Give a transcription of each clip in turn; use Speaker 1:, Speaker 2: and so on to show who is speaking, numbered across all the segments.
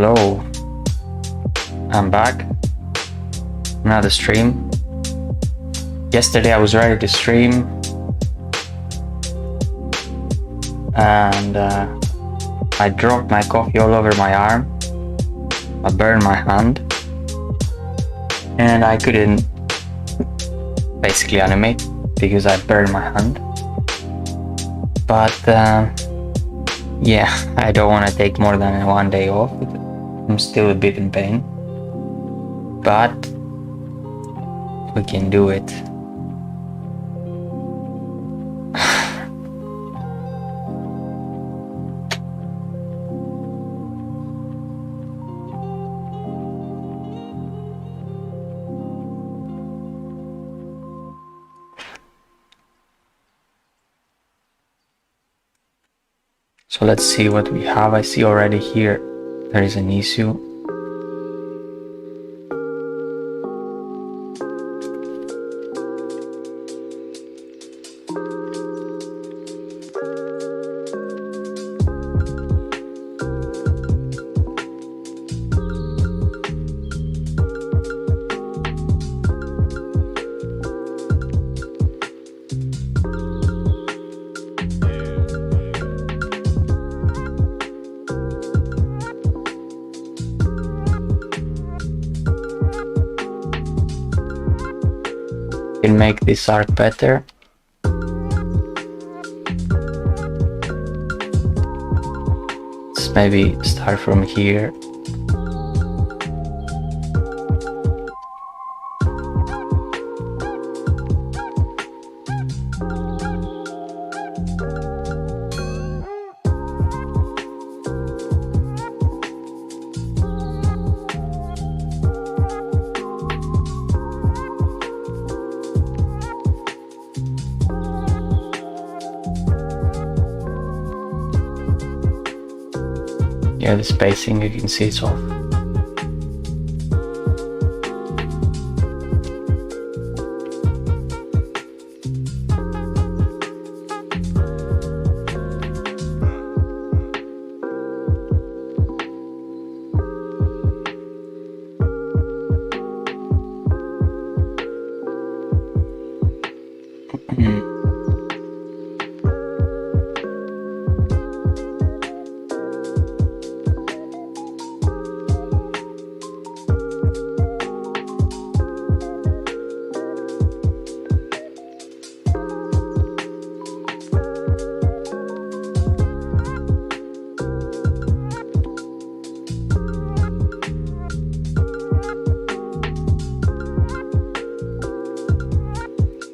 Speaker 1: Hello, I'm back. Another stream. Yesterday I was ready to stream and I dropped my coffee all over my arm. I burned my hand and I couldn't basically animate because I burned my hand. But yeah, I don't want to take more than one day off. I'm still a bit in pain, but we can do it. So let's see what we have. I see already here there is an issue. Can make this arc better. Let's maybe start from here. Yeah, the spacing, you can see it's off.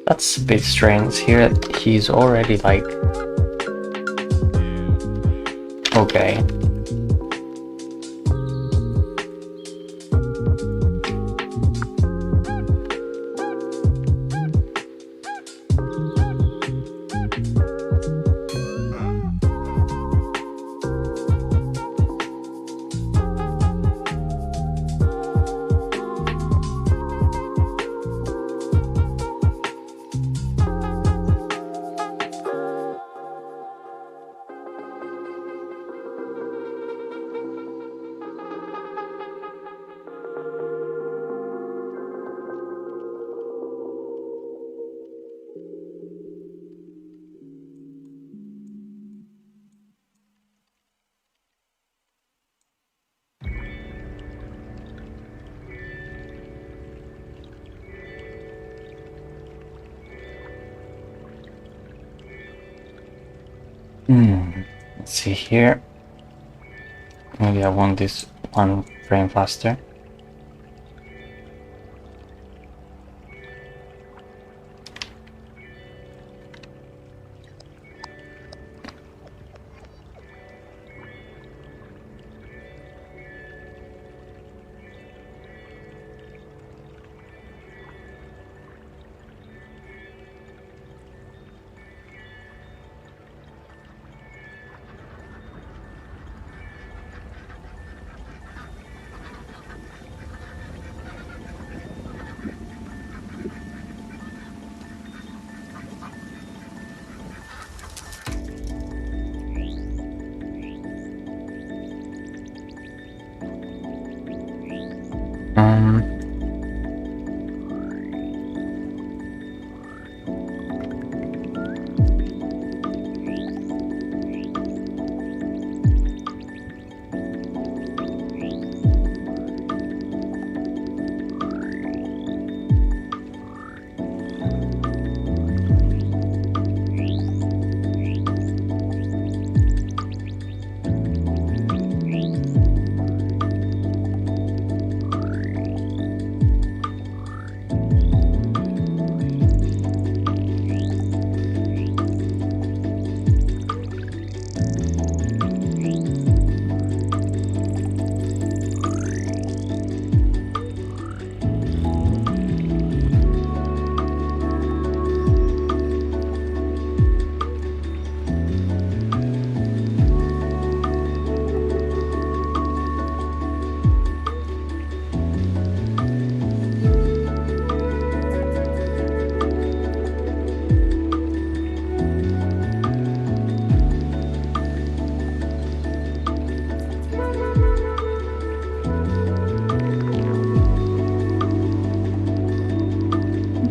Speaker 1: That's a bit strange here. He's already like... Okay. Let's see here. Maybe I want this one frame faster.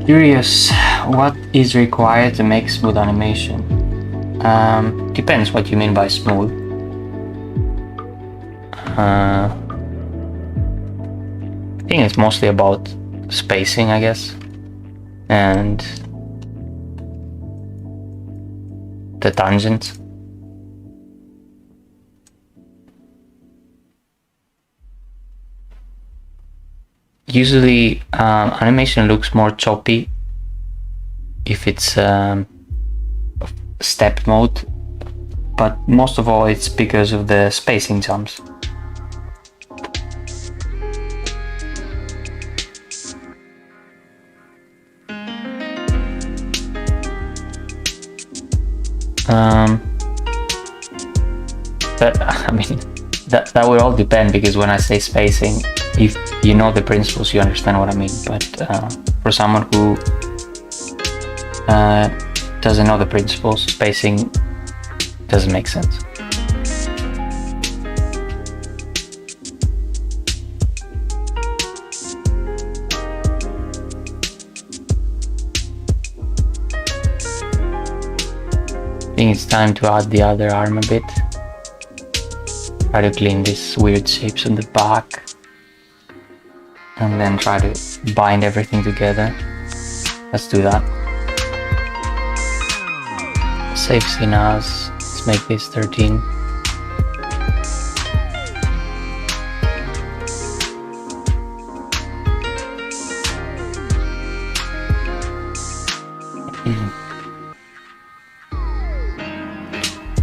Speaker 1: Curious, what is required to make smooth animation? Depends what you mean by smooth. I think it's mostly about spacing, I guess, and the tangents. Usually animation looks more choppy if it's step mode, but most of all it's because of the spacing jumps. But I mean, that would all depend, because when I say spacing, if you know the principles, you understand what I mean. But for someone who doesn't know the principles, spacing doesn't make sense. I think it's time to add the other arm a bit. Try to clean these weird shapes on the back, and then try to bind everything together. Let's do that. Save scene as. Let's make this 13.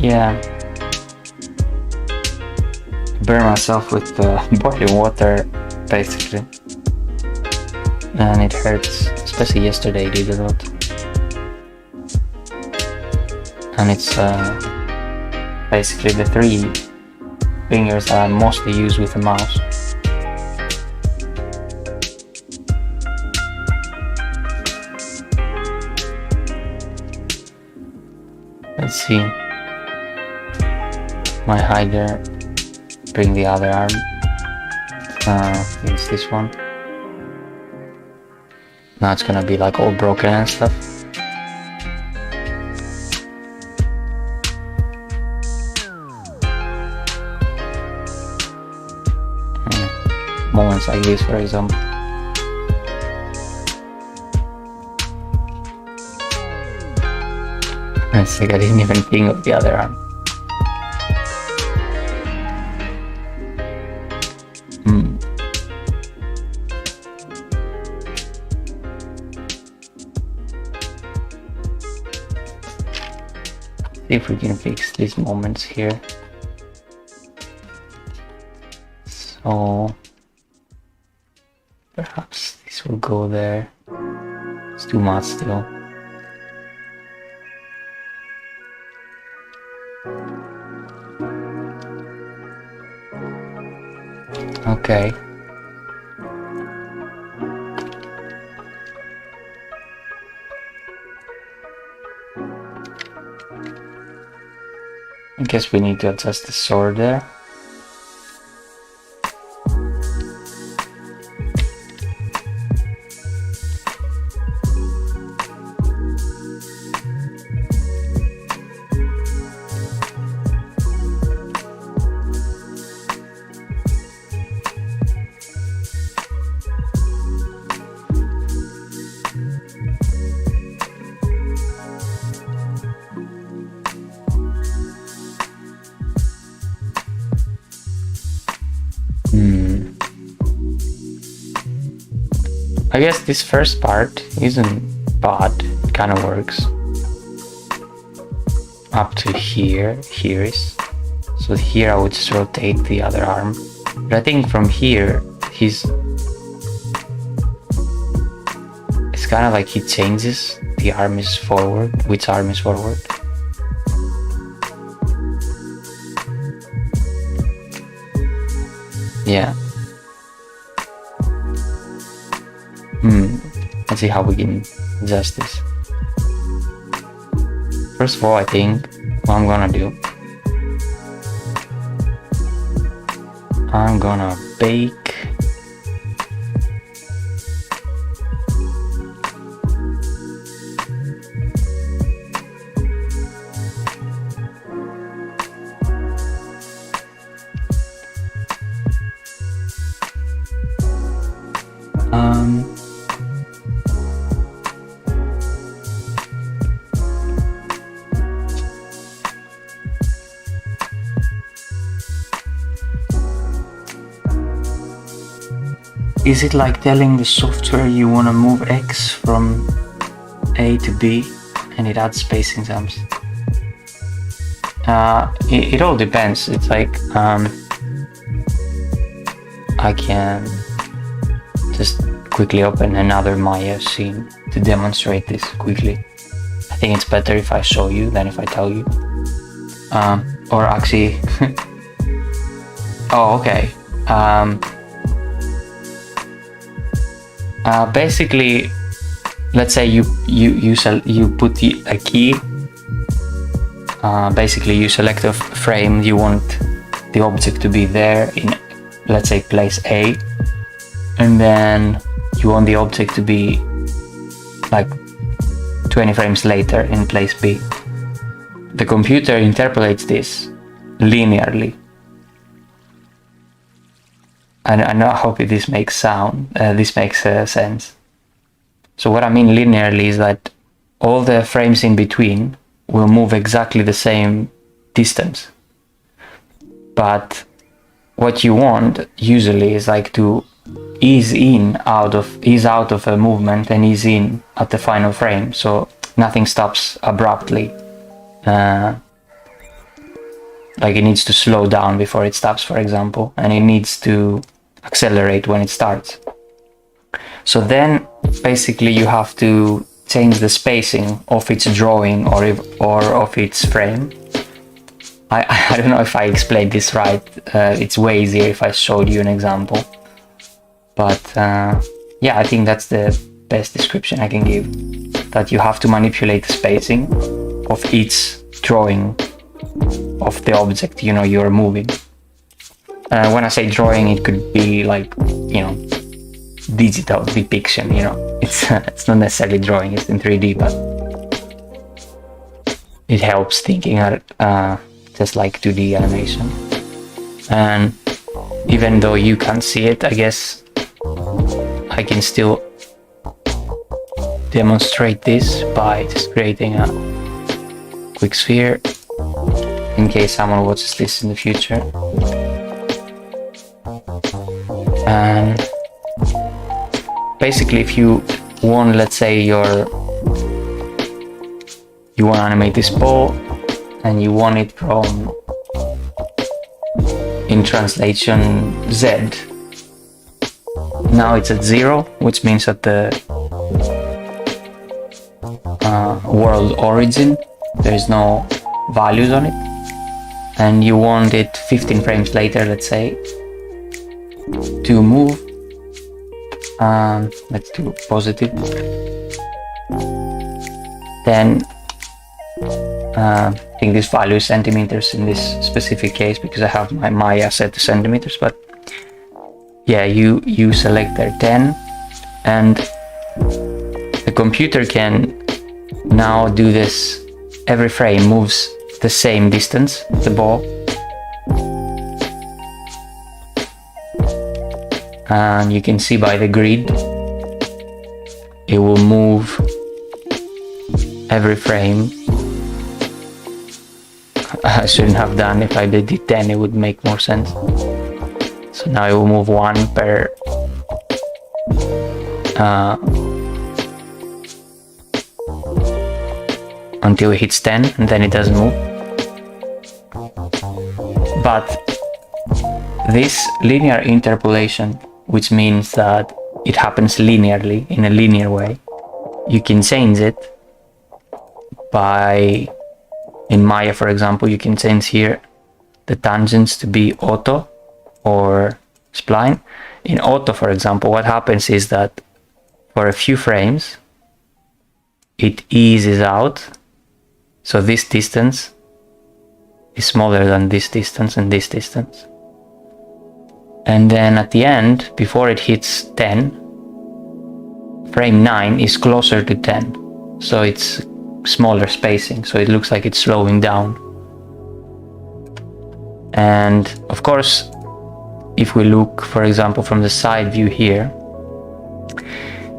Speaker 1: Yeah. Burn myself with boiling water, basically, and it hurts, especially yesterday I did a lot. And it's basically the 3 fingers that I mostly use with the mouse. Let's see. My hider. Bring the other arm. It's this one. Now it's gonna be like all broken and stuff. Moments like this, for example. It's like I didn't even think of the other arm. See if we can fix these moments here. So perhaps this will go there. It's too much still. Okay. I guess we need to adjust the sword there. I guess this first part isn't bad, it kind of works. Up to here, here is. So here I would just rotate the other arm. But I think from here, it's kind of like he changes, the arm is forward, which arm is forward. Yeah. Let's see how we can adjust this. First of all, I think what I'm gonna do, I'm gonna bake is it like telling the software you want to move X from A to B and it adds spacing sums? It all depends. It's like I can just quickly open another Maya scene to demonstrate this quickly. I think it's better if I show you than if I tell you. Or actually, oh, okay. Basically, let's say you put a key. Basically, you select a frame you want the object to be there in, let's say, place A, and then you want the object to be like 20 frames later in place B. The computer interpolates this linearly. And I hope this makes sense. So what I mean linearly is that all the frames in between will move exactly the same distance. But what you want usually is like to ease out of a movement and ease in at the final frame, so nothing stops abruptly. Like it needs to slow down before it stops, for example, and it needs to accelerate when it starts. So then basically you have to change the spacing of its drawing or of its frame. I don't know if I explained this right. It's way easier if I showed you an example. But yeah, I think that's the best description I can give. That you have to manipulate the spacing of each drawing of the object you're moving. When I say drawing, it could be like digital depiction. It's not necessarily drawing, it's in 3D, but it helps thinking just like 2D animation. And even though you can't see it, I guess I can still demonstrate this by just creating a quick sphere in case someone watches this in the future. And basically, if you want, let's say you want to animate this ball and you want it from, in translation, Z. Now it's at 0, which means at the world origin there is no values on it, and you want it 15 frames later, let's say, to move. Let's do positive. Then I think this value is centimeters in this specific case because I have my Maya set to centimeters, but yeah, you select there 10, and the computer can now do this. Every frame moves the same distance, the ball, and you can see by the grid it will move every frame. I shouldn't have done. If I did 10 it would make more sense. So now it will move 1 per until it hits 10, and then it doesn't move. But this linear interpolation, which means that it happens linearly, in a linear way, you can change it by, in Maya for example, you can change here the tangents to be auto or spline. In auto, for example, what happens is that for a few frames it eases out, so this distance is smaller than this distance and this distance, and then at the end, before it hits 10, frame 9 is closer to 10, so it's smaller spacing, so it looks like it's slowing down. And of course, if we look, for example, from the side view here,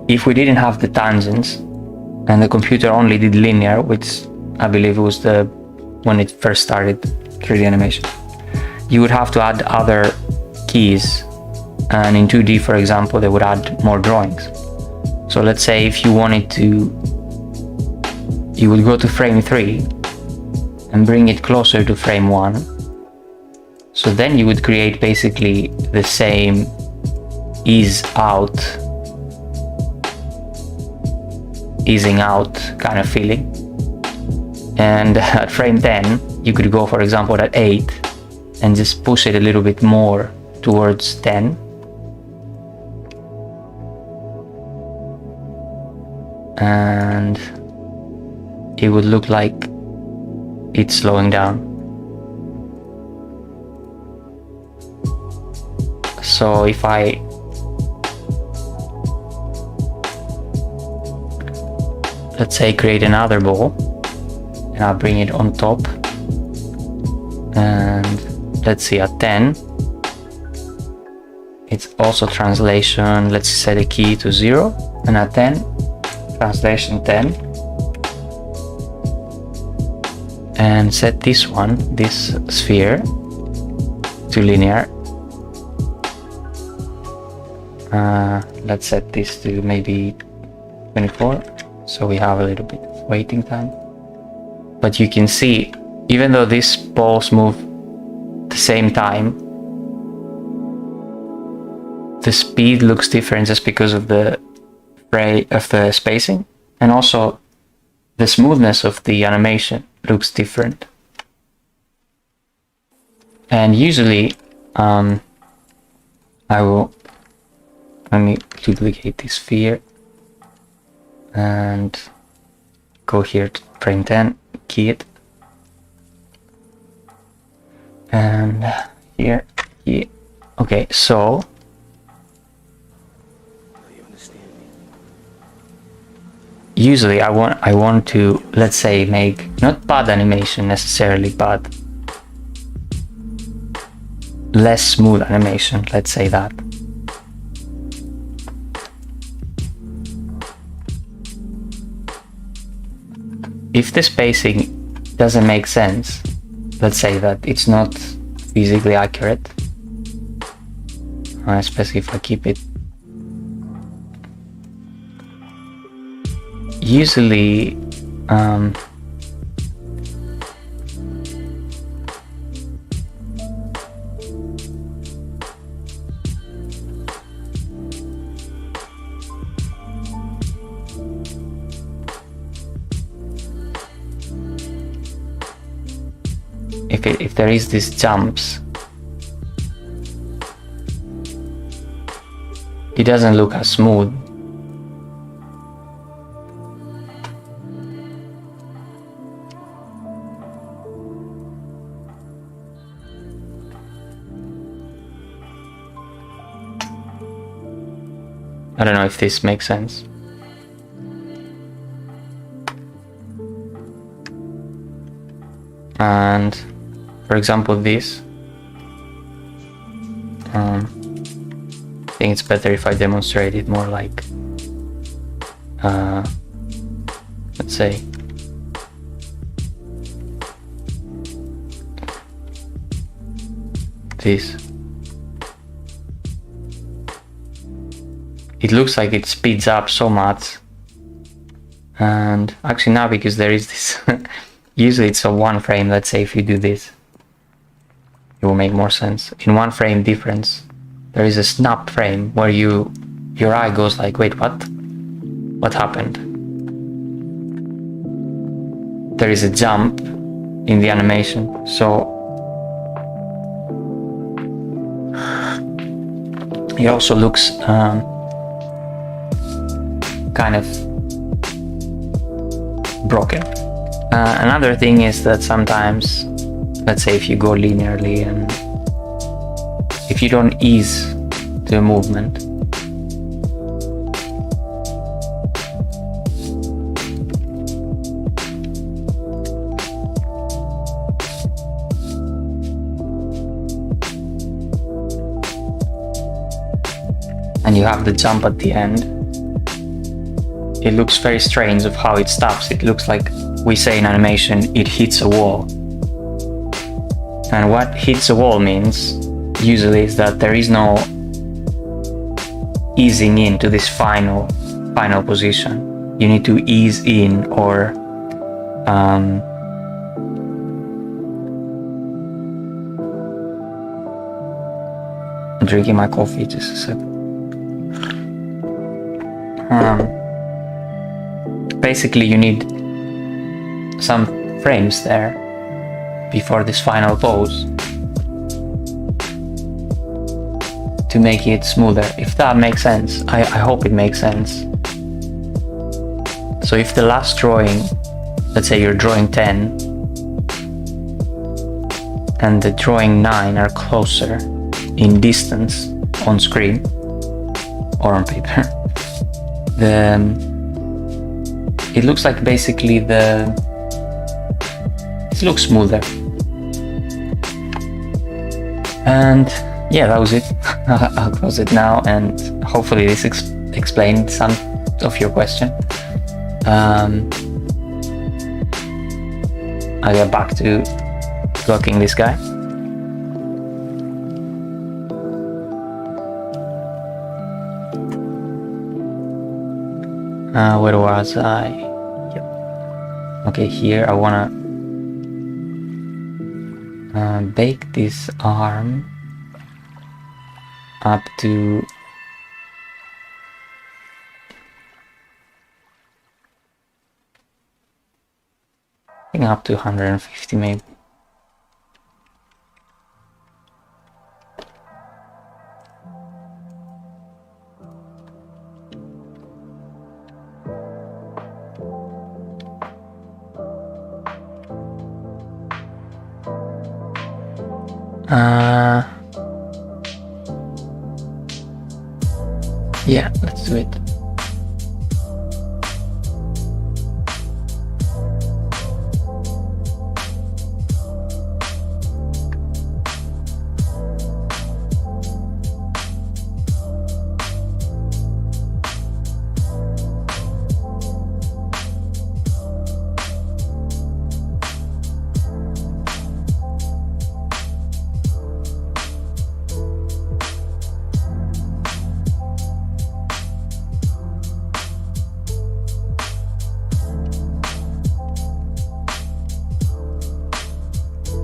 Speaker 1: if we didn't have the tangents and the computer only did linear, which I believe it was when it first started 3D animation, you would have to add other keys And in 2D, for example, they would add more drawings. So let's say if you wanted to, you would go to frame 3 and bring it closer to frame 1. So then you would create basically the same easing out kind of feeling. And at frame 10, you could go, for example, at 8 and just push it a little bit more towards 10. And it would look like it's slowing down. So if I let's say create another ball and I'll bring it on top, and let's see, at 10 it's also translation, let's set a key to 0, and at 10 translation 10, and set this one, this sphere, to linear. Let's set this to maybe 24, so we have a little bit of waiting time. But you can see, even though these balls move the same time, the speed looks different just because of the spacing, and also the smoothness of the animation looks different. And usually let me duplicate this sphere and go here to frame 10, key it, and here. Okay, so usually I want to, let's say, make not bad animation necessarily, but less smooth animation, let's say that. If the spacing doesn't make sense, let's say that it's not physically accurate, especially if I keep it, usually if there is these jumps, it doesn't look as smooth. I don't know if this makes sense. And for example, this, I think it's better if I demonstrate it more like, let's say, this. It looks like it speeds up so much, and actually now, because there is this usually it's a one frame, let's say if you do this, it will make more sense. In one frame difference, there is a snap frame where your eye goes like, wait, what happened? There is a jump in the animation, so it also looks kind of broken. Another thing is that sometimes, let's say if you go linearly and if you don't ease the movement, and you have the jump at the end, it looks very strange of how it stops. It looks like, we say in animation, it hits a wall. And what hits a wall means usually is that there is no easing into this final position. You need to ease in, or I'm drinking my coffee, just a sec. Basically, you need some frames there before this final pose to make it smoother, if that makes sense. I hope it makes sense. So if the last drawing, let's say you're drawing 10 and the drawing 9 are closer in distance on screen or on paper, it looks like basically it looks smoother. And yeah, that was it. I'll close it now, and hopefully this explained some of your question. I'll get back to blocking this guy. Where was I? Yep. Okay, here I wanna bake this arm up to I think up to 150 maybe. Yeah, let's do it.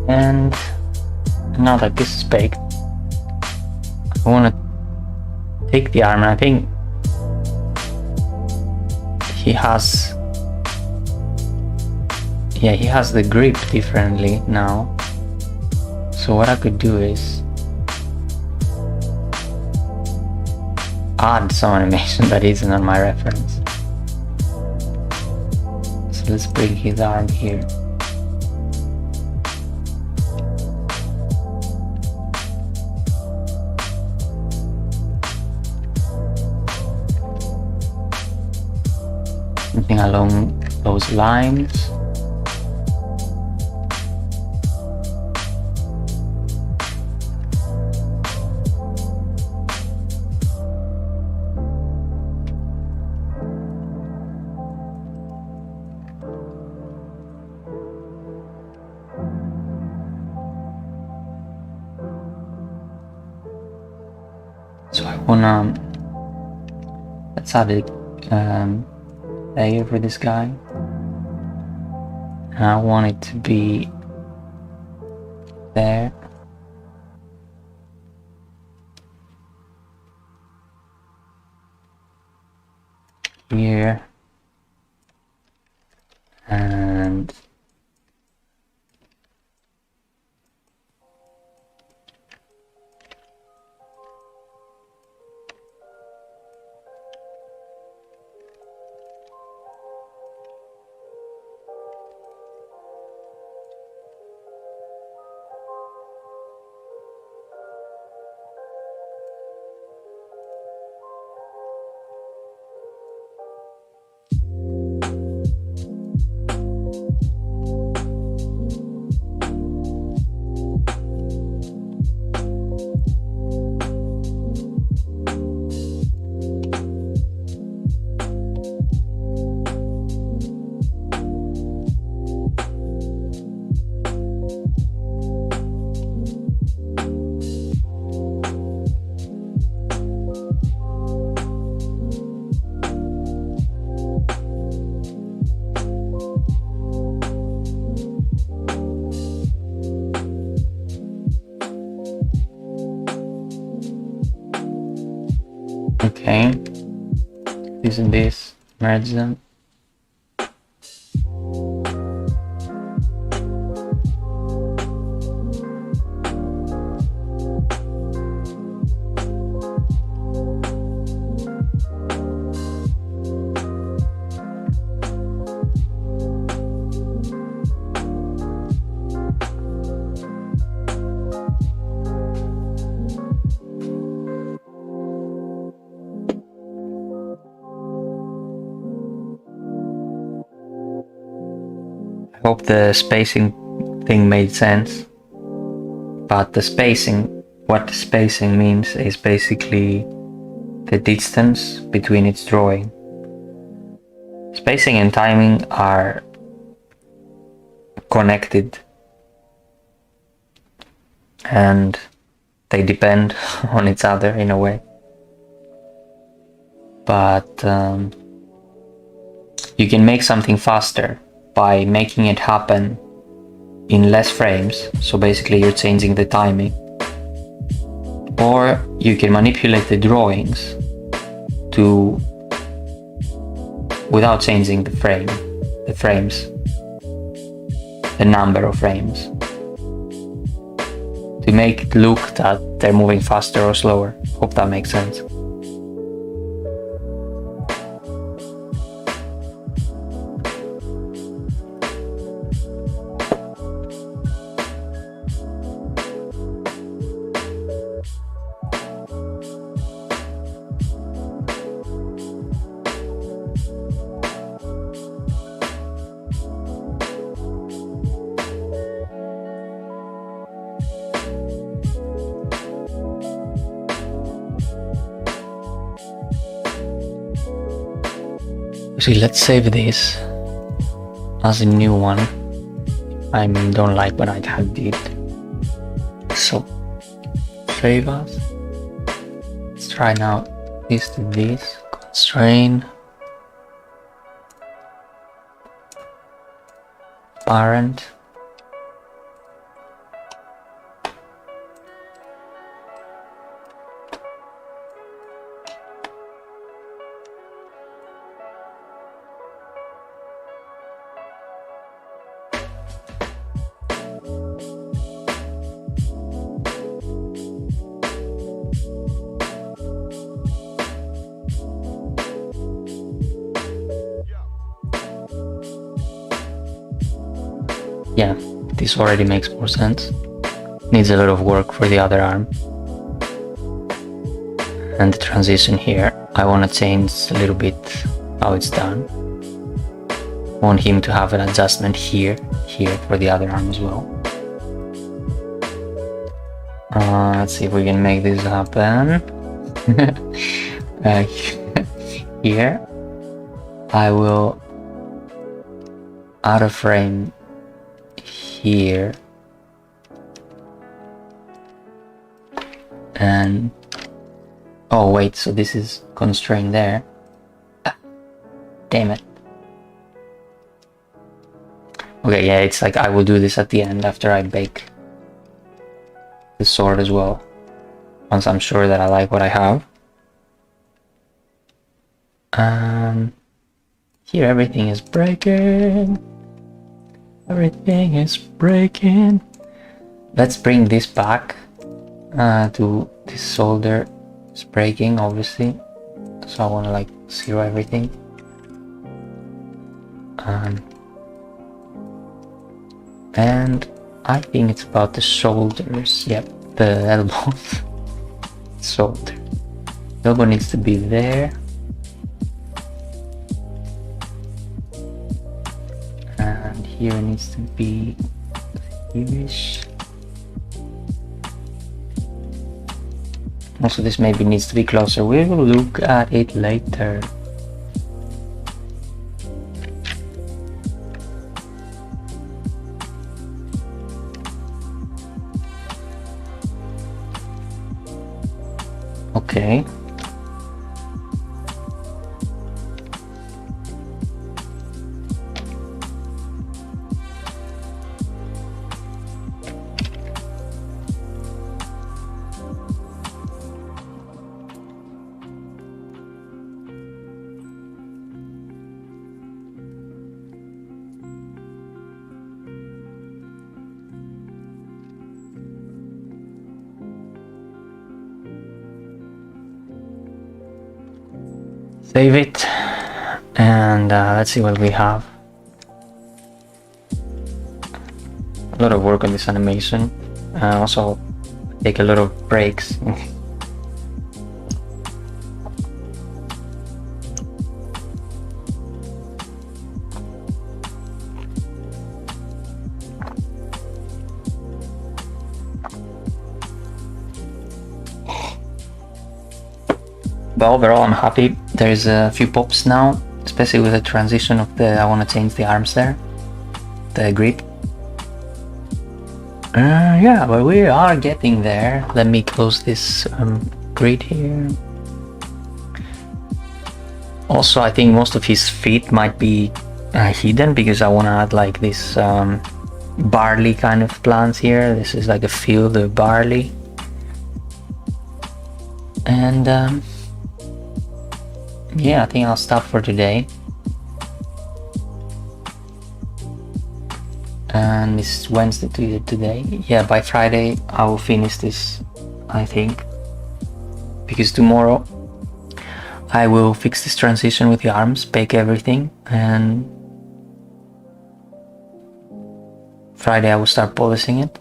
Speaker 1: And now that this is baked, I want to take the arm, and I think he has the grip differently now. So what I could do is add some animation that isn't on my reference. So let's bring his arm here. Something along those lines. So I wanna, let's add a layer for this guy, and I want it to be there. Here. And this and this, merge them. I hope the spacing thing made sense, but the spacing, what the spacing means is basically the distance between its drawing. Spacing and timing are connected and they depend on each other in a way, but you can make something faster by making it happen in less frames, so basically you're changing the timing, or you can manipulate the drawings to without changing the frames, the number of frames, to make it look that they're moving faster or slower. Hope that makes sense. Actually, let's save this as a new one. I don't like what I had did. So, save as. Let's try now this to this. Constrain. Parent. Yeah, this already makes more sense. Needs a lot of work for the other arm. And the transition here, I want to change a little bit how it's done. I want him to have an adjustment here for the other arm as well. Let's see if we can make this happen. Here, I will add a frame here, and oh wait, so this is constrained there. Damn it. Okay, yeah, it's like I will do this at the end after I bake the sword as well, once I'm sure that I like what I have. Here everything is breaking. Everything is breaking. Let's bring this back to this solder. It's breaking, obviously. So I want to like zero everything. And I think it's about the shoulders. Yep, the elbow. Shoulder. The elbow needs to be there. And here it needs to be here-ish. Also, this maybe needs to be closer. We will look at it later. Okay. Save it, and let's see what we have. A lot of work on this animation. Also take a lot of breaks. But overall I'm happy. There's a few pops now, especially with the transition of the, I want to change the arms there, the grip. Yeah, but we are getting there. Let me close this grid here. Also, I think most of his feet might be hidden because I want to add like this barley kind of plants here. This is like a field of barley. And yeah, I think I'll stop for today. And it's Wednesday today. Yeah, by Friday I will finish this, I think, because tomorrow I will fix this transition with the arms, bake everything, and Friday I will start polishing it.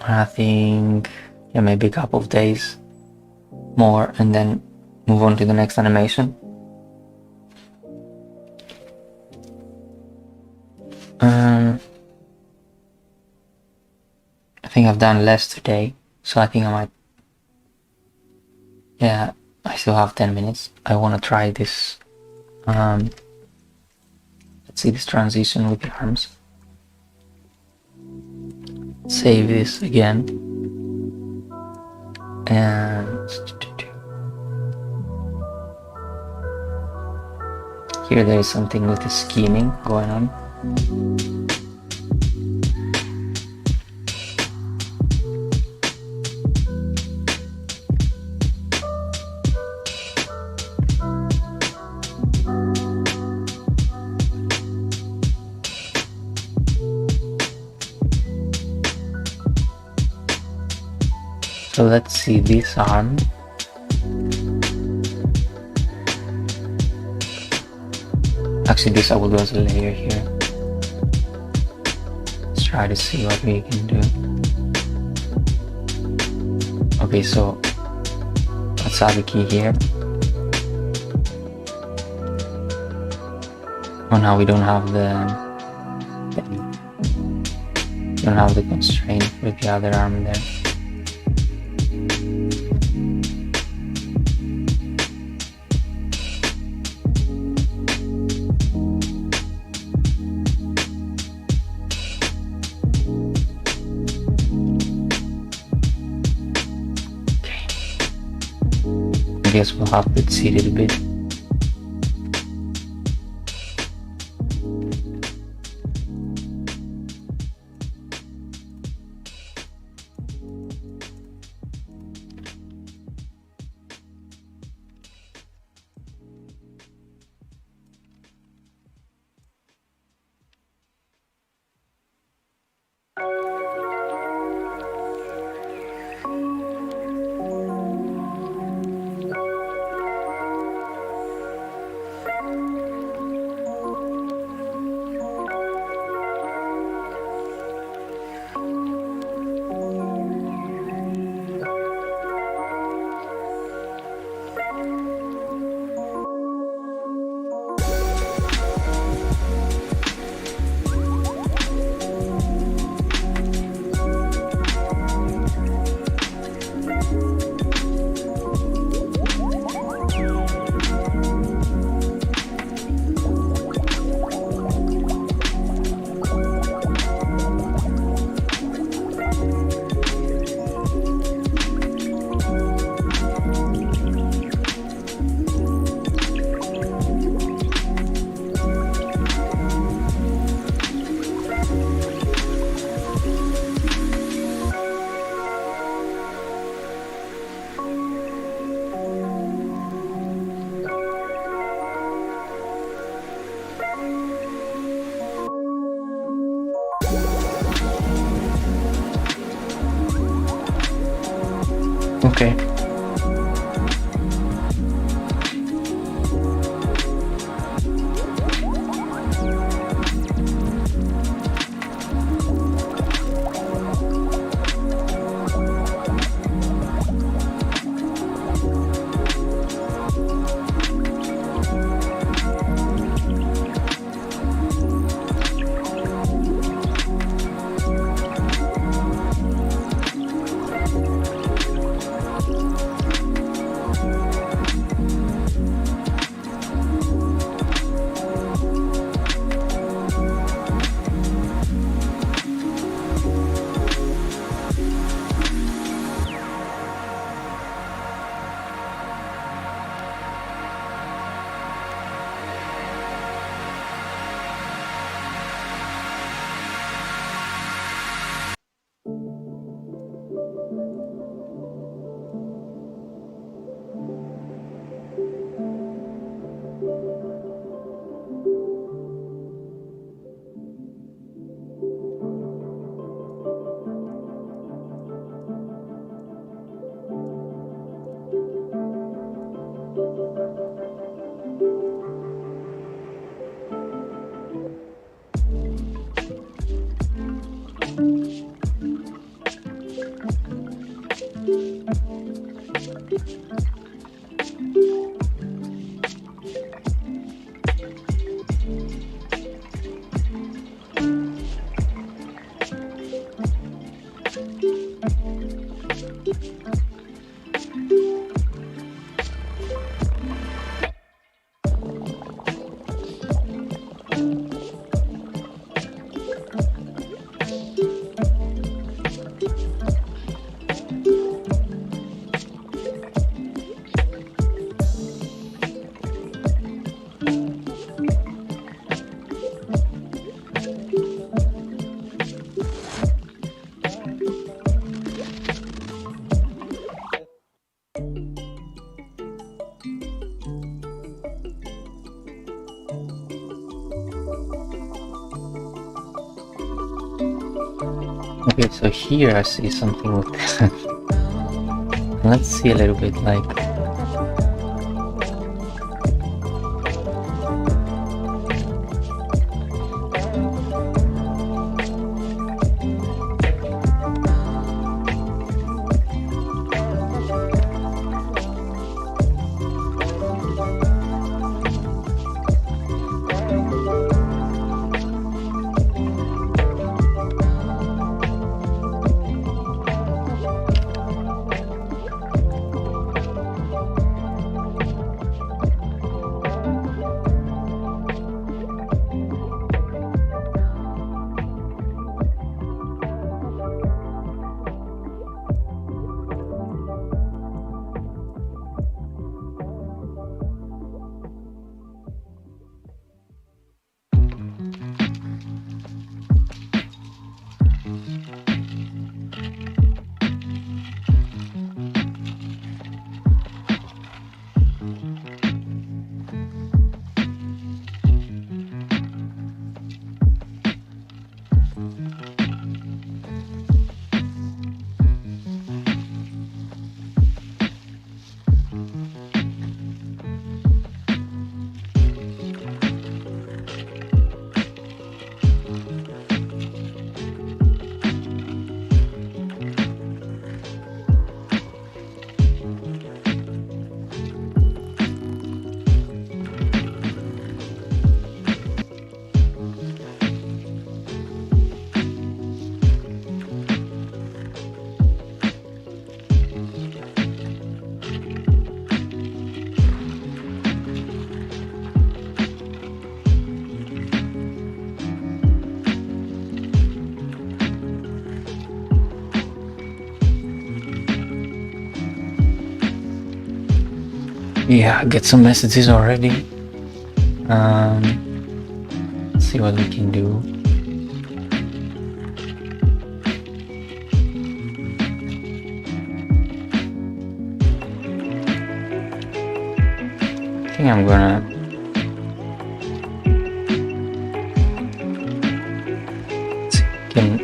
Speaker 1: I think, yeah, maybe a couple of days more and then move on to the next animation. I think I've done less today, so I think I might, yeah, I still have 10 minutes. I want to try this, let's see this transition with the arms. Save this again, and here there is something with the scheming going on. So let's see this arm. Actually, this I will do as a layer here. Let's try to see what we can do. Okay, so let's add a key here. Oh, now we don't have the constraint with the other arm there. I guess we'll have to seed it a bit. Okay. Okay, so here I see something with let's see a little bit like yeah, get some messages already. Let's see what we can do. I think I'm gonna can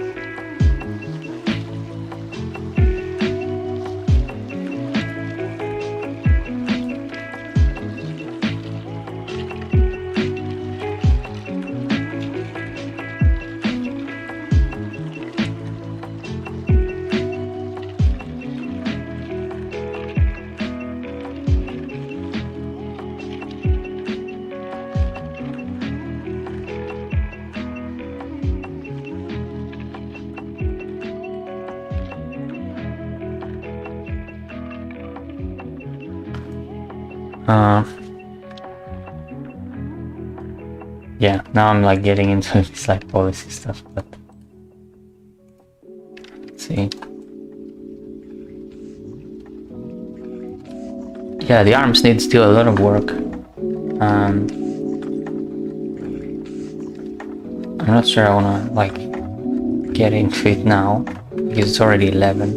Speaker 1: yeah, now I'm like getting into this like policy stuff, but let's see. Yeah, the arms need still a lot of work. I'm not sure I wanna like get into it now because it's already 11.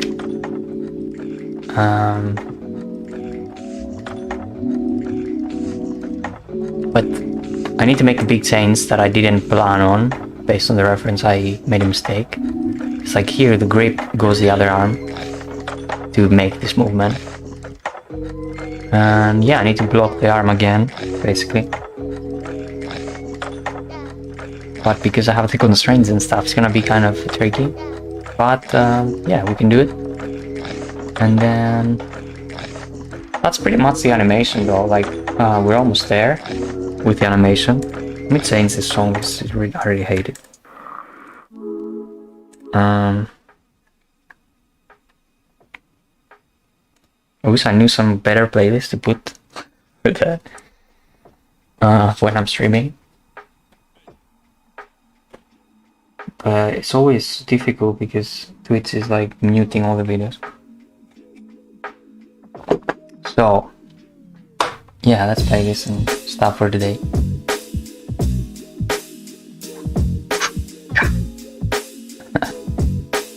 Speaker 1: But I need to make a big change that I didn't plan on based on the reference. I made a mistake. It's like here the grip goes the other arm to make this movement. And yeah, I need to block the arm again, basically. But because I have the constraints and stuff, it's gonna be kind of tricky. But yeah, we can do it. And then that's pretty much the animation though. Like we're almost there with the animation. Let me change this song because I already hate it. I wish I knew some better playlists to put with that when I'm streaming. It's always difficult because Twitch is like muting all the videos. So yeah, let's play this and stop for today.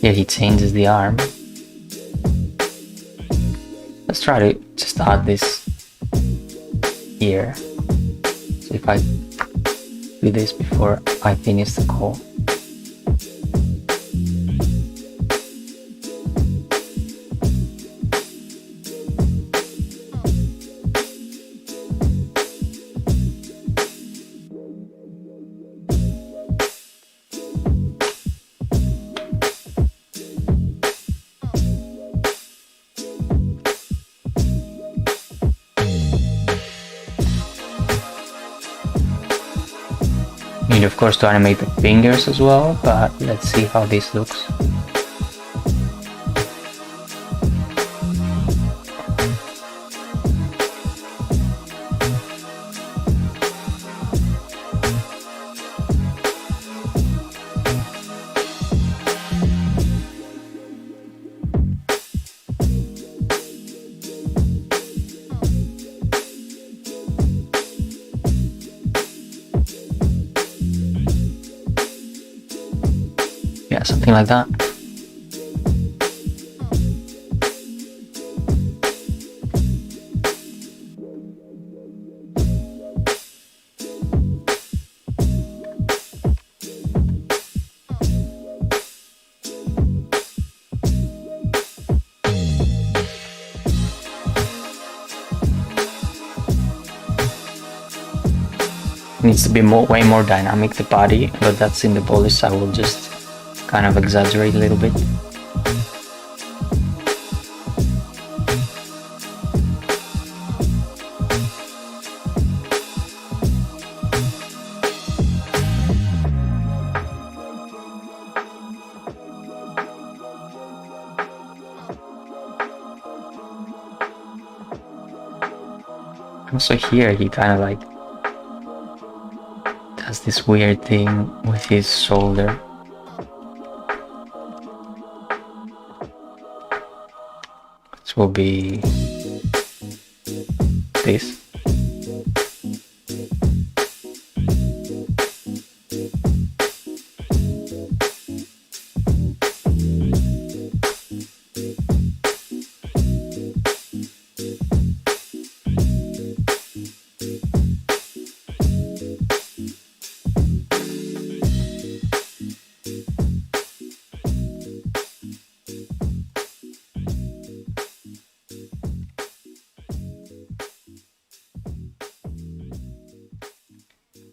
Speaker 1: Yeah, he changes the arm. Let's try to just add this here. So if I do this before I finish the call. Need of course to animate the fingers as well, but let's see how this looks. Yeah, something like that. Needs to be way more dynamic, the body, but that's in the polish. I will just kind of exaggerate a little bit. Also here he kind of like does this weird thing with his shoulder. This will be this.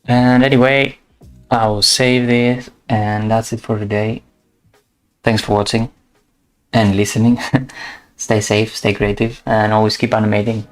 Speaker 1: And anyway, I will save this, and that's it for today. Thanks for watching and listening. Stay safe, stay creative, and always keep animating.